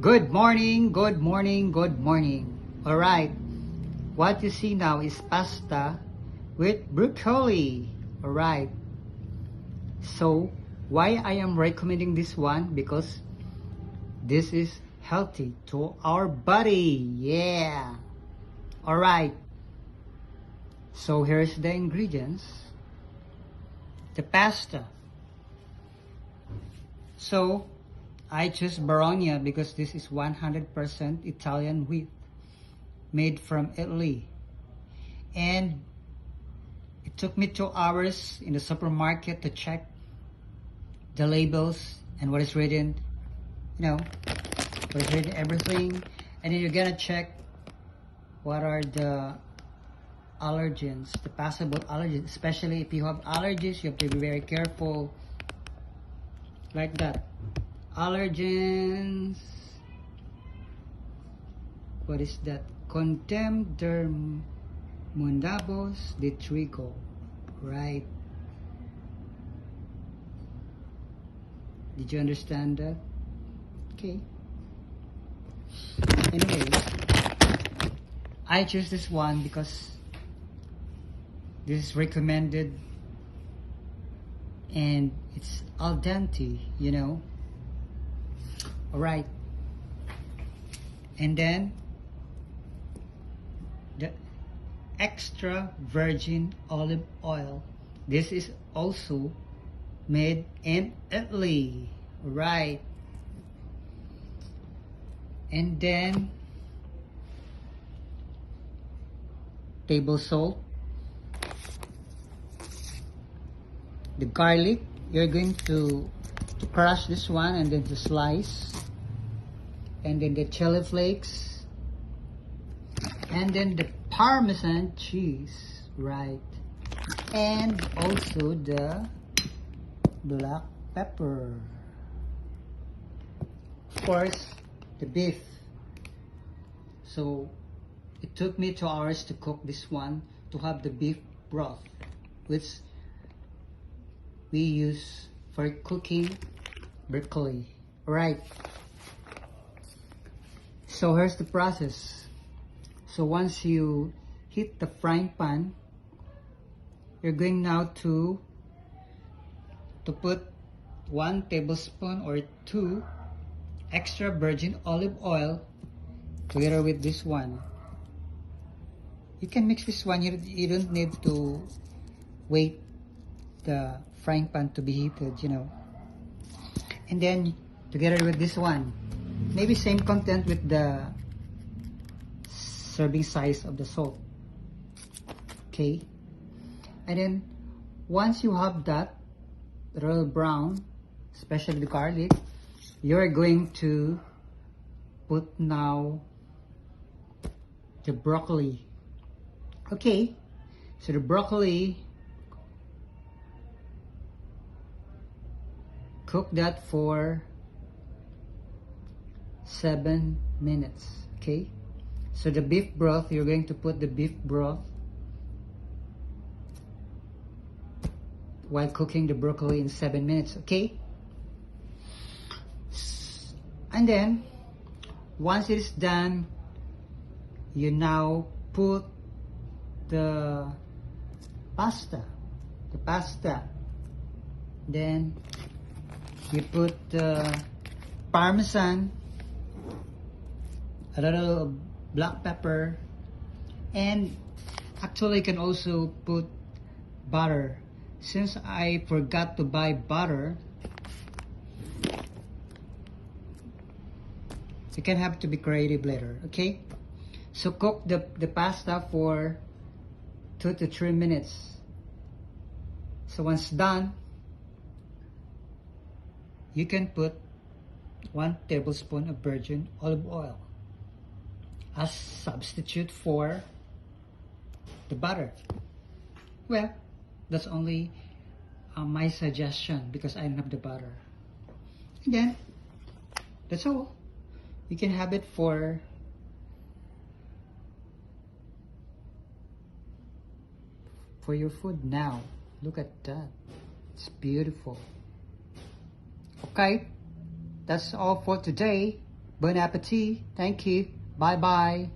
Good morning, good morning, good morning. Alright, what you see now is pasta with broccoli. Alright, so why I am recommending this one? Because this is healthy to our body. Yeah. Alright, so here's the ingredients. The pasta. So I choose Bologna because this is 100% Italian wheat, made from Italy. And it took me 2 hours in the supermarket to check the labels and what is written, what is written, everything. And then you're gonna check what are the allergens, the possible allergens. Especially if you have allergies, you have to be very careful. Like that. Allergens. What is that? Condemned dermundabos de trigo. Right? Did you understand that? Okay. Anyway, I choose this one because this is recommended and it's al dente, Alright. And then the extra virgin olive oil. This is also made in Italy. Right. And then table salt. The garlic, you're going to crush this one and then to slice. And then the chili flakes. And then the Parmesan cheese, right? And also the black pepper. Of course, the beef. So it took me 2 hours to cook this one, to have the beef broth, which we use for cooking broccoli. Alright. So here's the process. So once you heat the frying pan, you're going now to put 1 tablespoon or 2 extra virgin olive oil together with this one. You can mix this one. You don't need to wait the frying pan to be heated, And then together with this one, maybe same content with the serving size of the salt. Okay. And then once you have that royal brown, especially the garlic, you're going to put now the broccoli. Okay. So the broccoli, cook that for 7 minutes. Okay. So the beef broth, you're going to put the beef broth while cooking the broccoli in 7 minutes. Okay. And then once it is done, you now put the pasta. Then you put the Parmesan, a little black pepper, and actually you can also put butter. Since I forgot to buy butter, you can have to be creative later. Okay. So cook the pasta for 2 to 3 minutes. So once done, you can put 1 tablespoon of virgin olive oil as substitute for the butter. Well, that's only my suggestion because I don't have the butter. Again, that's all. You can have it for your food now. Look at that. It's beautiful. Okay, that's all for today. Bon appetit. Thank you. Bye-bye.